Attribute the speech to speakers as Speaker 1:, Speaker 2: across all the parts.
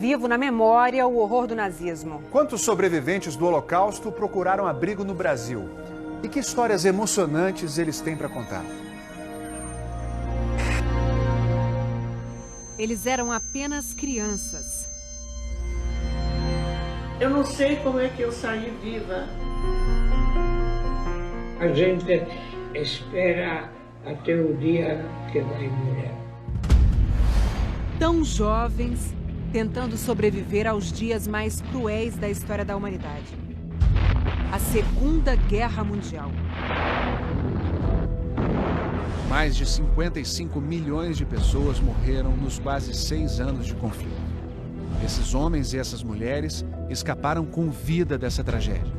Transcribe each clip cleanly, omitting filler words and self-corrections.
Speaker 1: Vivo na memória o horror do nazismo.
Speaker 2: Quantos sobreviventes do Holocausto procuraram abrigo no Brasil? E que histórias emocionantes eles têm para contar?
Speaker 1: Eles eram apenas crianças.
Speaker 3: Eu não sei como é que eu saí viva.
Speaker 4: A gente espera até o dia que vai morrer.
Speaker 1: Tão jovens, tentando sobreviver aos dias mais cruéis da história da humanidade. A Segunda Guerra Mundial.
Speaker 2: Mais de 55 milhões de pessoas morreram nos quase 6 anos de conflito. Esses homens e essas mulheres escaparam com vida dessa tragédia.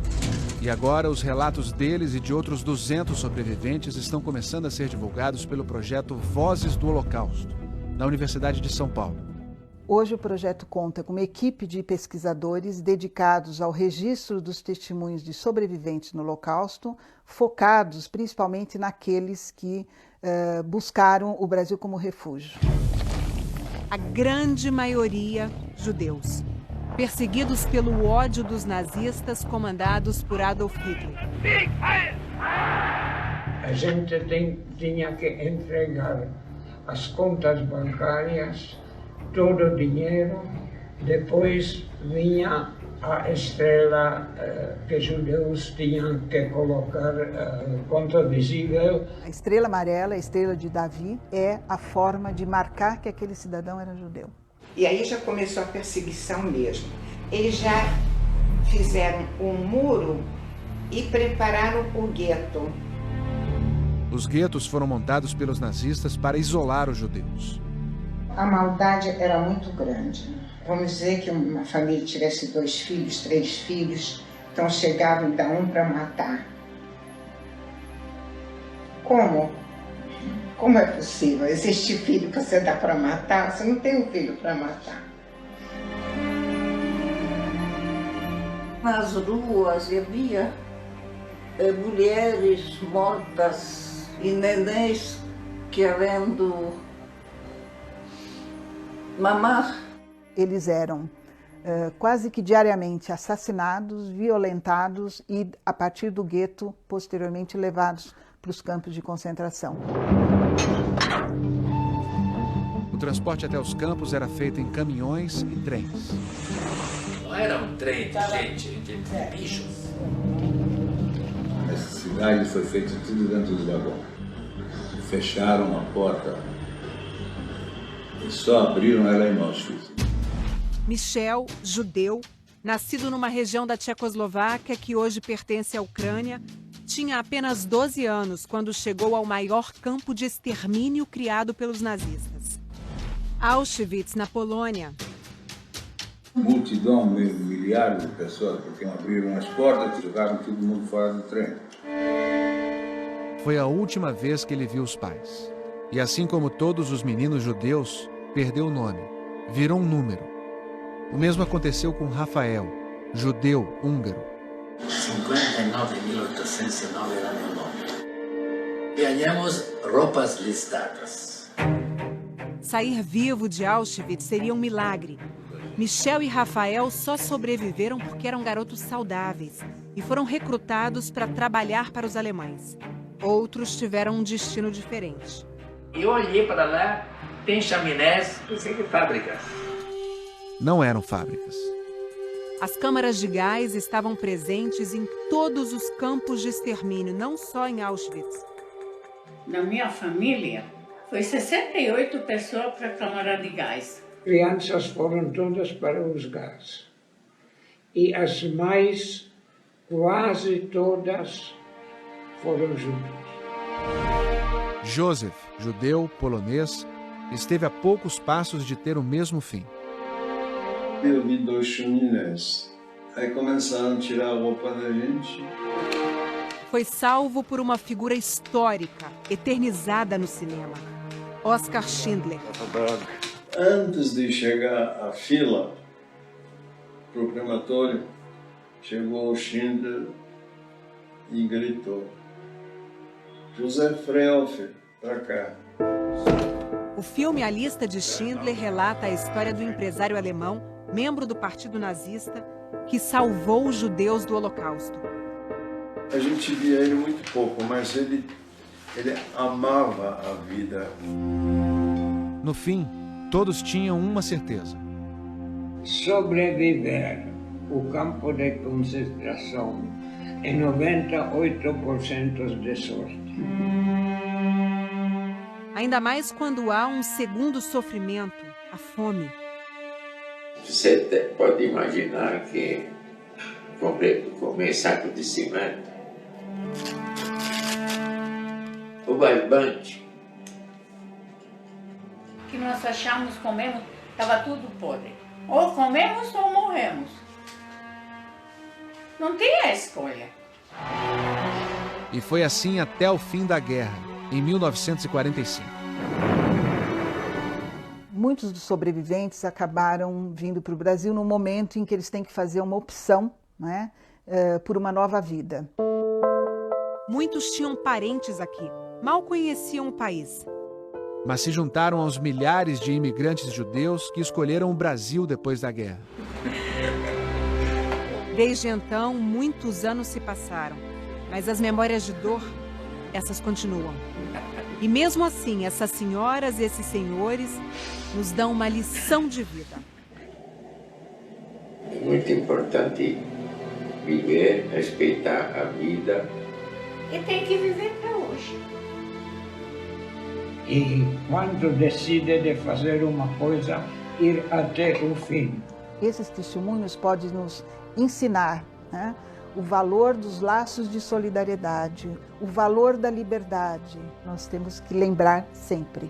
Speaker 2: E agora os relatos deles e de outros 200 sobreviventes estão começando a ser divulgados pelo projeto Vozes do Holocausto, da Universidade de São Paulo.
Speaker 5: Hoje o projeto conta com uma equipe de pesquisadores dedicados ao registro dos testemunhos de sobreviventes no Holocausto, focados principalmente naqueles que buscaram o Brasil como refúgio.
Speaker 1: A grande maioria judeus, perseguidos pelo ódio dos nazistas comandados por Adolf Hitler.
Speaker 4: A gente tinha que entregar as contas bancárias, todo o dinheiro, depois vinha a estrela que os judeus tinham que colocar contra visível.
Speaker 5: A estrela amarela, a estrela de Davi, é a forma de marcar que aquele cidadão era judeu.
Speaker 6: E aí já começou a perseguição mesmo. Eles já fizeram um muro e prepararam o gueto.
Speaker 2: Os guetos foram montados pelos nazistas para isolar os judeus.
Speaker 6: A maldade era muito grande. Vamos dizer que uma família tivesse 2 filhos, 3 filhos, então chegavam cada um para matar. Como? Como é possível? Existe filho que você dá para matar? Você não tem um filho para matar.
Speaker 3: Nas ruas havia mulheres mortas e nenéns querendo mamar.
Speaker 5: Eles eram quase que diariamente assassinados, violentados e, a partir do gueto, posteriormente levados para os campos de concentração.
Speaker 2: O transporte até os campos era feito em caminhões e trens.
Speaker 7: Não era um trem de gente, de bichos.
Speaker 8: Essa cidade foi feita tudo dentro do vagão. Fecharam a porta e só abriram ela em Auschwitz.
Speaker 1: Michel, judeu, nascido numa região da Tchecoslováquia que hoje pertence à Ucrânia, tinha apenas 12 anos quando chegou ao maior campo de extermínio criado pelos nazistas. Auschwitz, na Polônia.
Speaker 8: Multidão, milhares de pessoas, porque abriram as portas e jogaram todo mundo fora do trem.
Speaker 2: Foi a última vez que ele viu os pais. E assim como todos os meninos judeus, perdeu o nome, virou um número. O mesmo aconteceu com Rafael, judeu húngaro.
Speaker 7: 59.809 era meu nome. Ganhamos roupas listadas.
Speaker 1: Sair vivo de Auschwitz seria um milagre. Michel e Rafael só sobreviveram porque eram garotos saudáveis e foram recrutados para trabalhar para os alemães. Outros tiveram um destino diferente.
Speaker 7: Eu olhei para lá, tem chaminés, pensei que fábrica.
Speaker 2: Não eram fábricas.
Speaker 1: As câmaras de gás estavam presentes em todos os campos de extermínio, não só em Auschwitz.
Speaker 3: Na minha família, foi 68 pessoas para a câmara de gás.
Speaker 4: Crianças foram todas para os gás. E as mães, quase todas, foram juntas.
Speaker 2: Joseph, judeu, polonês, esteve a poucos passos de ter o mesmo fim.
Speaker 9: Eu vi 2 chaminés. Aí começaram a tirar a roupa da gente.
Speaker 1: Foi salvo por uma figura histórica, eternizada no cinema. Oskar Schindler.
Speaker 9: Antes de chegar à fila para o crematório, chegou o Schindler e gritou: José Frehoff, para cá.
Speaker 1: O filme A Lista de Schindler relata a história do empresário alemão membro do Partido Nazista, que salvou os judeus do Holocausto.
Speaker 9: A gente via ele muito pouco, mas ele amava a vida.
Speaker 2: No fim, todos tinham uma certeza.
Speaker 4: Sobreviver o campo de concentração é 98% de sorte.
Speaker 1: Ainda mais quando há um segundo sofrimento, a fome.
Speaker 7: Você pode imaginar que comer saco de cimento, o barbante,
Speaker 3: Que nós achamos, comemos, estava tudo podre. Ou comemos ou morremos. Não tem a escolha.
Speaker 2: E foi assim até o fim da guerra, em 1945.
Speaker 5: Muitos dos sobreviventes acabaram vindo para o Brasil no momento em que eles têm que fazer uma opção, né, por uma nova vida.
Speaker 1: Muitos tinham parentes aqui, mal conheciam o país.
Speaker 2: Mas se juntaram aos milhares de imigrantes judeus que escolheram o Brasil depois da guerra.
Speaker 1: Desde então, muitos anos se passaram, mas as memórias de dor, essas continuam. E mesmo assim, essas senhoras e esses senhores nos dão uma lição de vida.
Speaker 7: é muito importante viver, respeitar a vida.
Speaker 3: E tem que viver para hoje.
Speaker 4: E quando decide de fazer uma coisa, ir até o fim.
Speaker 5: Esses testemunhos podem nos ensinar, né, o valor dos laços de solidariedade, o valor da liberdade. Nós temos que lembrar sempre.